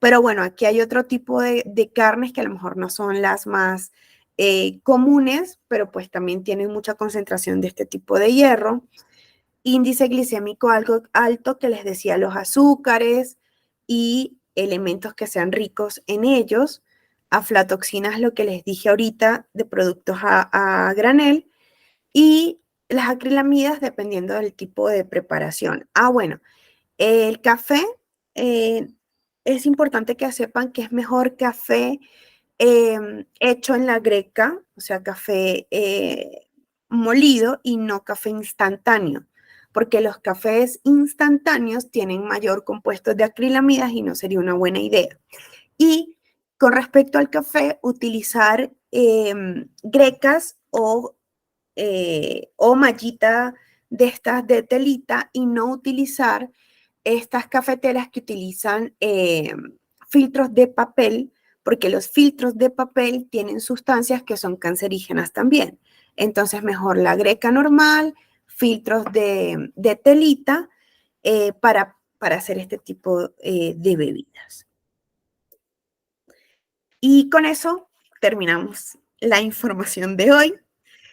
Pero bueno, aquí hay otro tipo de carnes que a lo mejor no son las más comunes, pero pues también tienen mucha concentración de este tipo de hierro. Índice glicémico algo alto, que les decía, los azúcares y elementos que sean ricos en ellos. Aflatoxinas, lo que les dije ahorita, de productos a granel. Y las acrilamidas, dependiendo del tipo de preparación. Bueno, el café, es importante que sepan que es mejor café hecho en la greca, o sea, café molido y no café instantáneo, porque los cafés instantáneos tienen mayor compuesto de acrilamidas y no sería una buena idea. Y con respecto al café, utilizar grecas o mallita de estas de telita y no utilizar estas cafeteras que utilizan filtros de papel, porque los filtros de papel tienen sustancias que son cancerígenas también. Entonces, mejor la greca normal, filtros de telita para hacer este tipo de bebidas. Y con eso terminamos la información de hoy.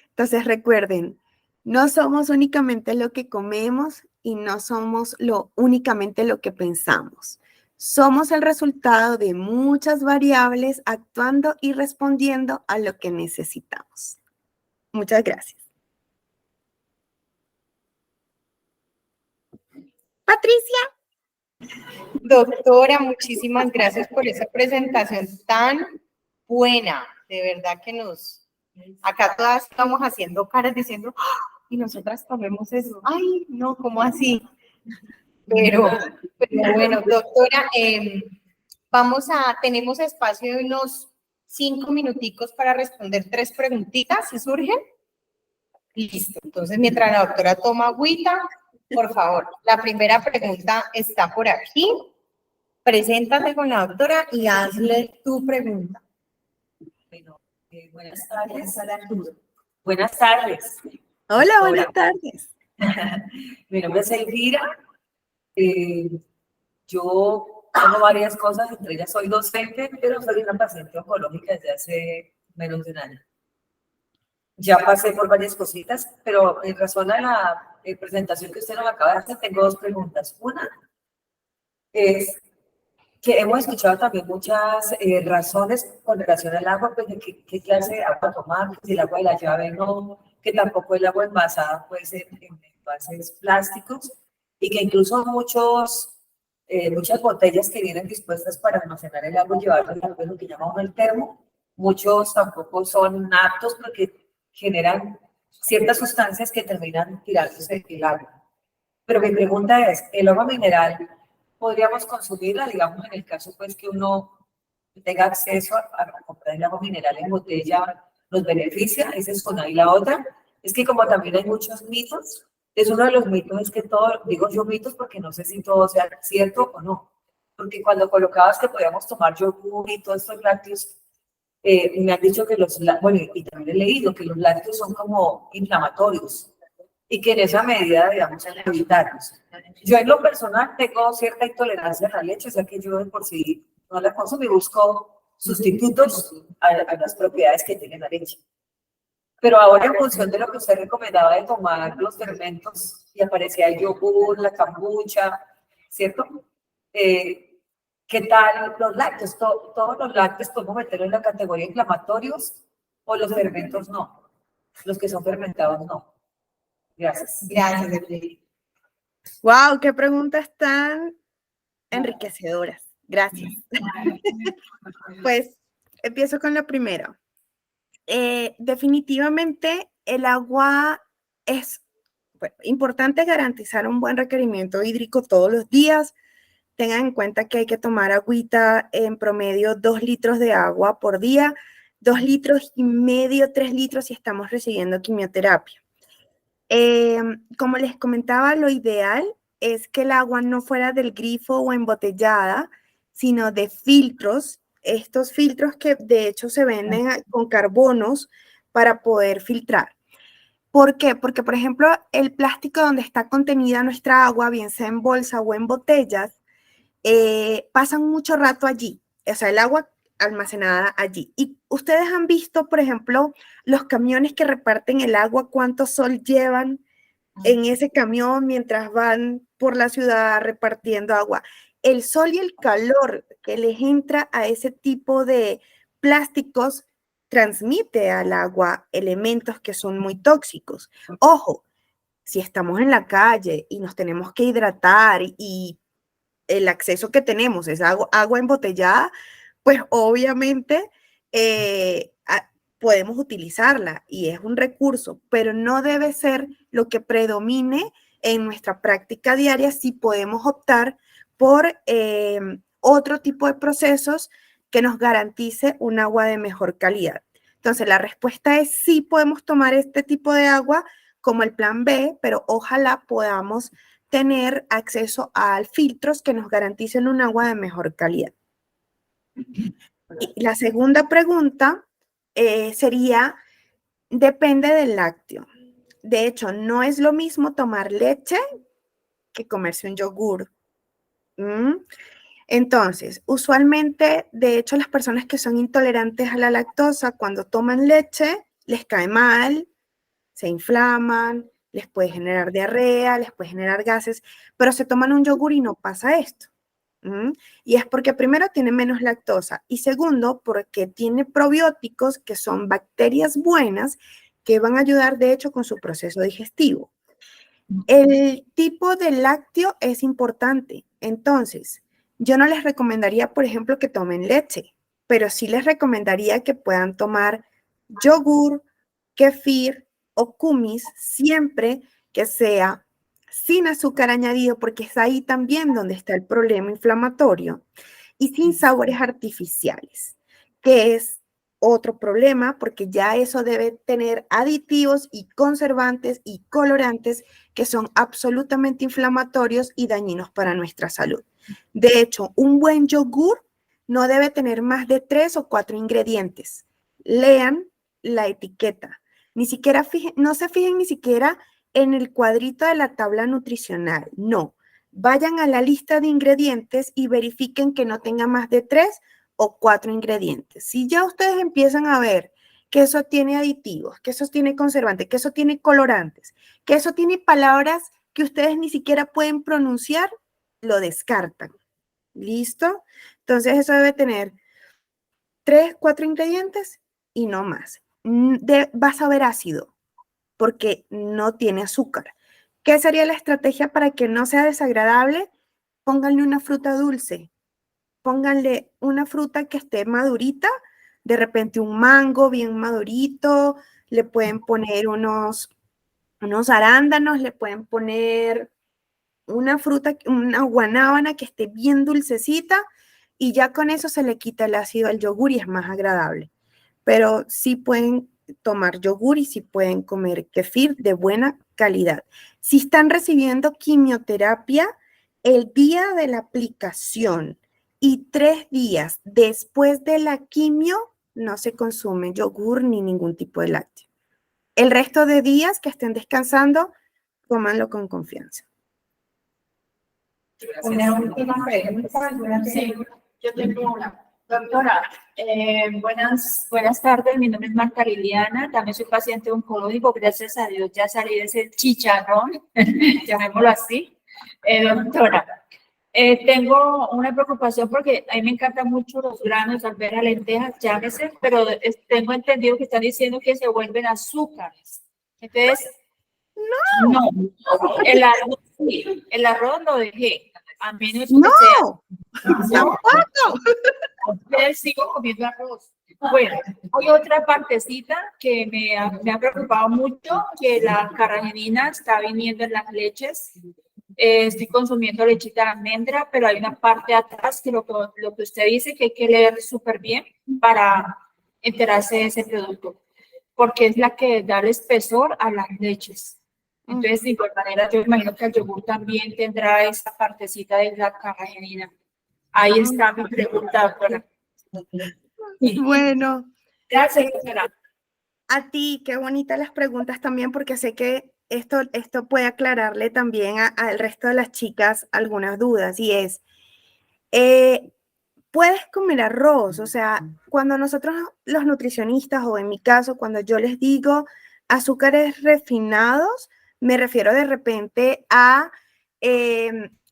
Entonces, recuerden, no somos únicamente lo que comemos y no somos únicamente lo que pensamos. Somos el resultado de muchas variables actuando y respondiendo a lo que necesitamos. Muchas gracias. Patricia. Doctora, muchísimas gracias por esa presentación tan buena. De verdad que acá todas estamos haciendo caras diciendo, ¡ah! Y nosotras comemos eso. Ay, no, ¿cómo así? Pero bueno, doctora, tenemos espacio de unos 5 minuticos para responder 3 preguntitas, ¿se surgen? Listo, entonces mientras la doctora toma agüita, por favor, la primera pregunta está por aquí. Preséntate con la doctora y hazle tu pregunta. Bueno, buenas tardes. Buenas tardes. Hola, buenas tardes. Mi nombre es Elvira. Yo hago varias cosas, entre ellas soy docente, pero soy una paciente oncológica desde hace menos de un año. Ya pasé por varias cositas, pero en razón a la presentación que usted nos acaba de hacer, tengo 2 preguntas. Una es, que hemos escuchado también muchas razones con relación al agua, pues de qué clase de agua tomar, que si el agua de la llave no, que tampoco el agua envasada puede ser en envases plásticos, y que incluso muchas botellas que vienen dispuestas para almacenar el agua y llevarlo a lo que llamamos el termo, muchos tampoco son aptos porque generan ciertas sustancias que terminan tirándose el agua. Pero mi pregunta es, ¿el agua mineral podríamos consumirla, digamos, en el caso pues que uno tenga acceso a comprar el agua mineral en botella, nos beneficia? Esa es una. Y la otra es que como también hay muchos mitos, es uno de los mitos es que todo, digo yo mitos porque no sé si todo sea cierto o no, porque cuando colocabas que podíamos tomar yogur y todos estos lácteos, me han dicho que bueno, y también he leído que los lácteos son como inflamatorios y que en esa medida, digamos, hay que evitarlos. Yo en lo personal tengo cierta intolerancia a la leche, o sea que yo de por sí no la consumo y busco sustitutos a las propiedades que tiene la leche. Pero ahora en función de lo que usted recomendaba de tomar los fermentos, y aparecía el yogur, la kombucha, ¿cierto? ¿Qué tal los lácteos? ¿Todos los lácteos podemos meterlos en la categoría inflamatorios o los fermentos no? Los que son fermentados no. Gracias. Gracias, Evelyn. Wow, qué preguntas tan enriquecedoras. Gracias. Pues empiezo con la primera. Definitivamente el agua es importante garantizar un buen requerimiento hídrico todos los días. Tengan en cuenta que hay que tomar agüita en promedio 2 litros de agua por día, 2,5 litros, 3 litros si estamos recibiendo quimioterapia. Como les comentaba, lo ideal es que el agua no fuera del grifo o embotellada, sino de filtros. Estos filtros que de hecho se venden con carbonos para poder filtrar. ¿Por qué? Porque, por ejemplo, el plástico donde está contenida nuestra agua, bien sea en bolsa o en botellas, pasan mucho rato allí. O sea, el agua almacenada allí. Y ustedes han visto, por ejemplo, los camiones que reparten el agua, cuánto sol llevan en ese camión mientras van por la ciudad repartiendo agua. El sol y el calor que les entra a ese tipo de plásticos transmite al agua elementos que son muy tóxicos. Ojo, si estamos en la calle y nos tenemos que hidratar y el acceso que tenemos es agua embotellada, pues obviamente podemos utilizarla y es un recurso, pero no debe ser lo que predomine en nuestra práctica diaria. Si podemos optar por otro tipo de procesos que nos garantice un agua de mejor calidad. Entonces, la respuesta es sí podemos tomar este tipo de agua como el plan B, pero ojalá podamos tener acceso a filtros que nos garanticen un agua de mejor calidad. Y la segunda pregunta sería, depende del lácteo. De hecho, no es lo mismo tomar leche que comerse un yogur. Entonces, usualmente, de hecho, las personas que son intolerantes a la lactosa, cuando toman leche, les cae mal, se inflaman, les puede generar diarrea, les puede generar gases, pero se toman un yogur y no pasa esto. Y es porque primero tiene menos lactosa y segundo porque tiene probióticos que son bacterias buenas que van a ayudar de hecho con su proceso digestivo. El tipo de lácteo es importante. Entonces, yo no les recomendaría, por ejemplo, que tomen leche, pero sí les recomendaría que puedan tomar yogur, kefir o kumis siempre que sea sin azúcar añadido, porque es ahí también donde está el problema inflamatorio, y sin sabores artificiales, que es otro problema, porque ya eso debe tener aditivos y conservantes y colorantes que son absolutamente inflamatorios y dañinos para nuestra salud. De hecho, un buen yogur no debe tener más de 3 o 4 ingredientes. Lean la etiqueta. Ni siquiera no se fijen ni siquiera en el cuadrito de la tabla nutricional. No. Vayan a la lista de ingredientes y verifiquen que no tenga más de 3 o 4 ingredientes. Si ya ustedes empiezan a ver que eso tiene aditivos, que eso tiene conservantes, que eso tiene colorantes, que eso tiene palabras que ustedes ni siquiera pueden pronunciar, lo descartan. ¿Listo? Entonces eso debe tener 3, 4 ingredientes y no más. Va a saber ácido porque no tiene azúcar. ¿Qué sería la estrategia para que no sea desagradable? Pónganle una fruta dulce. Pónganle una fruta que esté madurita, de repente un mango bien madurito, le pueden poner unos arándanos, le pueden poner una fruta, una guanábana que esté bien dulcecita y ya con eso se le quita el ácido al yogur y es más agradable. Pero sí pueden tomar yogur y sí pueden comer kefir de buena calidad. Si están recibiendo quimioterapia, el día de la aplicación y 3 días después de la quimio, no se consume yogur ni ningún tipo de lácteo. El resto de días que estén descansando, cómanlo con confianza. Una última pregunta. Sí, yo tengo una. Doctora, buenas tardes. Mi nombre es Marta Liliana. También soy paciente oncológico. Gracias a Dios ya salí de ese chicharrón, llamémoslo así. Doctora, tengo una preocupación porque a mí me encantan mucho los granos, alberjas, lentejas, llámese, pero tengo entendido que están diciendo que se vuelven azúcares. Entonces, no, el arroz lo dejé. A menos que sigo comiendo arroz. Bueno, hay otra partecita que me ha preocupado mucho, que la carrageenina está viniendo en las leches. Estoy consumiendo lechita de almendra, pero hay una parte de atrás que lo que usted dice que hay que leer súper bien para enterarse de ese producto, porque es la que da el espesor a las leches. Entonces, de igual manera, yo imagino que el yogur también tendrá esa partecita de la carrageenina. Ahí está mi pregunta, doctora. Bueno. Gracias, doctora. A ti, qué bonitas las preguntas también, porque sé que esto puede aclararle también al resto de las chicas algunas dudas, y es, puedes comer arroz, o sea, cuando nosotros los nutricionistas, o en mi caso, cuando yo les digo azúcares refinados, me refiero de repente a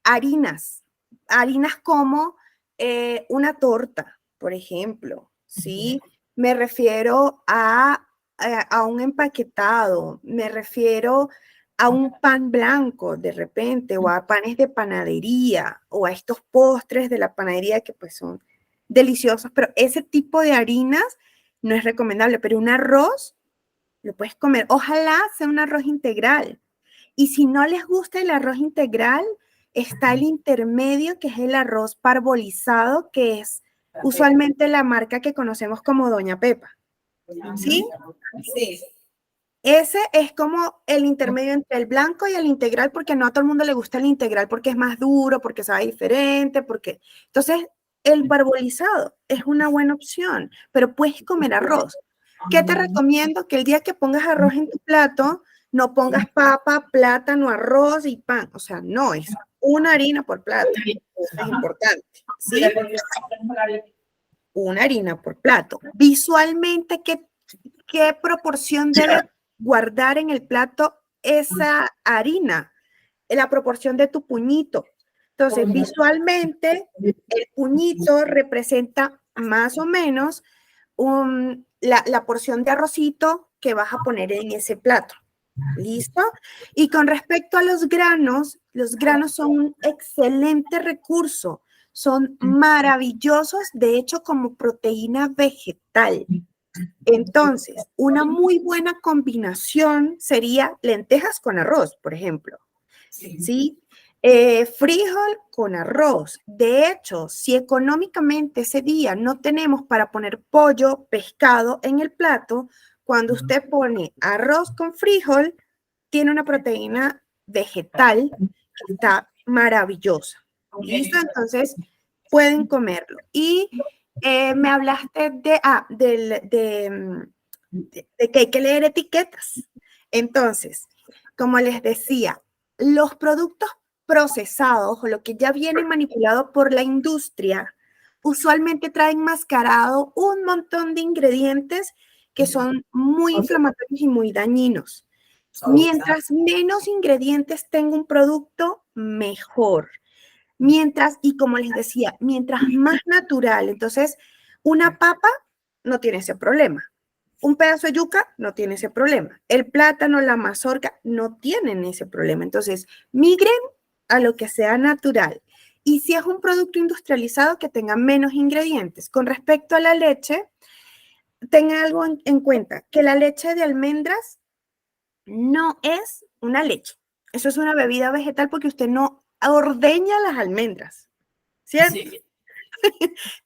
harinas como una torta, por ejemplo, ¿sí? Me refiero a un empaquetado, me refiero a un pan blanco de repente, o a panes de panadería, o a estos postres de la panadería que pues son deliciosos, pero ese tipo de harinas no es recomendable, pero un arroz lo puedes comer. Ojalá sea un arroz integral. Y si no les gusta el arroz integral, está el intermedio, que es el arroz parbolizado, que es usualmente la marca que conocemos como Doña Pepa. ¿Sí? Sí. Ese es como el intermedio entre el blanco y el integral, porque no a todo el mundo le gusta el integral porque es más duro, porque sabe diferente, porque... Entonces, el parbolizado es una buena opción, pero puedes comer arroz. ¿Qué te recomiendo? Que el día que pongas arroz en tu plato, no pongas papa, plátano, arroz y pan. O sea, no, es una harina por plato. Eso es importante. ¿Sí? Una harina por plato. Visualmente, ¿qué proporción debe guardar en el plato esa harina? La proporción de tu puñito. Entonces, visualmente, el puñito representa más o menos la porción de arrocito que vas a poner en ese plato. ¿Listo? Y con respecto a los granos son un excelente recurso. Son maravillosos, de hecho, como proteína vegetal. Entonces, una muy buena combinación sería lentejas con arroz, por ejemplo. ¿Sí? Frijol con arroz. De hecho, si económicamente ese día no tenemos para poner pollo, pescado en el plato, cuando usted pone arroz con frijol, tiene una proteína vegetal que está maravillosa. ¿Listo? Entonces, pueden comerlo. Y me hablaste de que hay que leer etiquetas. Entonces, como les decía, los productos procesados o lo que ya viene manipulado por la industria usualmente traen mascarado un montón de ingredientes que son muy inflamatorios y muy dañinos. Mientras menos ingredientes tenga un producto, mejor. Mientras, y como les decía, mientras más natural, entonces una papa no tiene ese problema. Un pedazo de yuca no tiene ese problema. El plátano, la mazorca no tienen ese problema. Entonces, migren a lo que sea natural. Y si es un producto industrializado, que tenga menos ingredientes. Con respecto a la leche, tengan algo en cuenta, que la leche de almendras no es una leche. Eso es una bebida vegetal porque usted no ordeña las almendras, ¿cierto? Sí.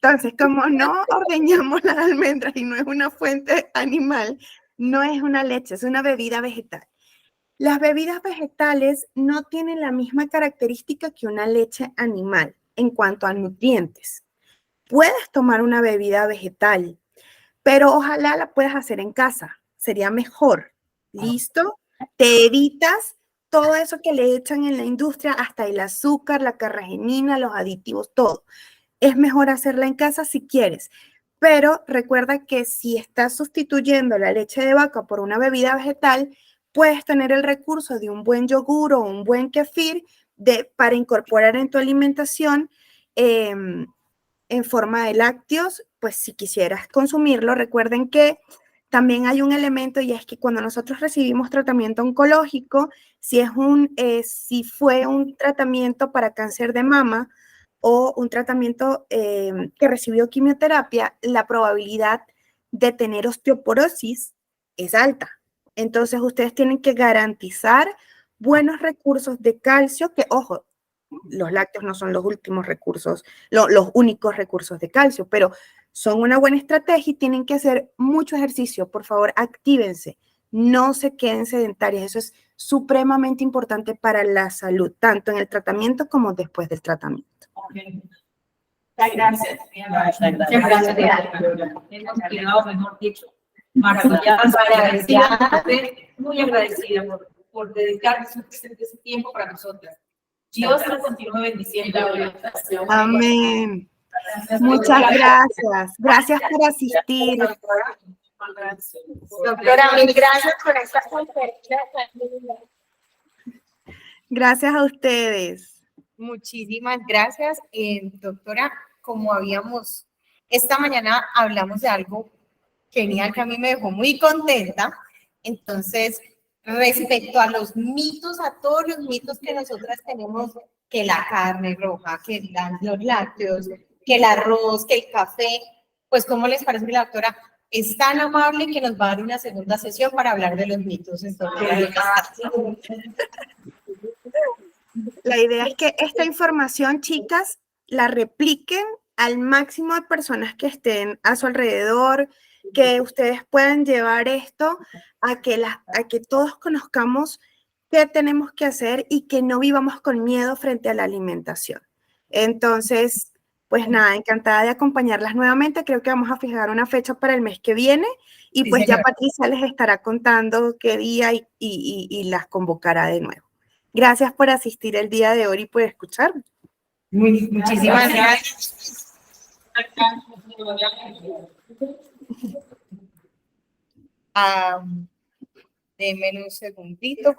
Entonces, como no ordeñamos las almendras y no es una fuente animal, no es una leche, es una bebida vegetal. Las bebidas vegetales no tienen la misma característica que una leche animal en cuanto a nutrientes. Puedes tomar una bebida vegetal, pero ojalá la puedas hacer en casa, sería mejor. ¿Listo? Te evitas todo eso que le echan en la industria, hasta el azúcar, la carragenina, los aditivos, todo. Es mejor hacerla en casa si quieres, pero recuerda que si estás sustituyendo la leche de vaca por una bebida vegetal, puedes tener el recurso de un buen yogur o un buen kefir para incorporar en tu alimentación en forma de lácteos, pues si quisieras consumirlo. Recuerden que también hay un elemento, y es que cuando nosotros recibimos tratamiento oncológico, si fue un tratamiento para cáncer de mama o un tratamiento que recibió quimioterapia, la probabilidad de tener osteoporosis es alta. Entonces, ustedes tienen que garantizar buenos recursos de calcio, que, ojo, los lácteos no son los últimos recursos, los únicos recursos de calcio, pero son una buena estrategia y tienen que hacer mucho ejercicio. Por favor, actívense, no se queden sedentarios. Eso es supremamente importante para la salud, tanto en el tratamiento como después del tratamiento. Gracias. Hemos quedado, mejor dicho, maravilladas, agradecida, muy agradecida por dedicar ese tiempo para nosotras. Dios nos continúe bendiciendo. Amén. Muchas gracias. Gracias por asistir. Doctora, mil gracias por esta conferencia. Gracias a ustedes. Muchísimas gracias, doctora. Como esta mañana hablamos de algo genial que a mí me dejó muy contenta. Entonces, respecto a los mitos, a todos los mitos que nosotras tenemos, que la carne roja, que los lácteos, que el arroz, que el café, pues ¿cómo les parece que la doctora es tan amable que nos va a dar una segunda sesión para hablar de los mitos? Entonces, la idea es que esta información, chicas, la repliquen al máximo de personas que estén a su alrededor, que ustedes puedan llevar esto a que todos conozcamos qué tenemos que hacer y que no vivamos con miedo frente a la alimentación. Entonces, pues nada, encantada de acompañarlas nuevamente. Creo que vamos a fijar una fecha para el mes que viene y pues ya Patricia les estará contando qué día y las convocará de nuevo. Gracias por asistir el día de hoy y por escucharme. Muchísimas gracias. Denme un segundito.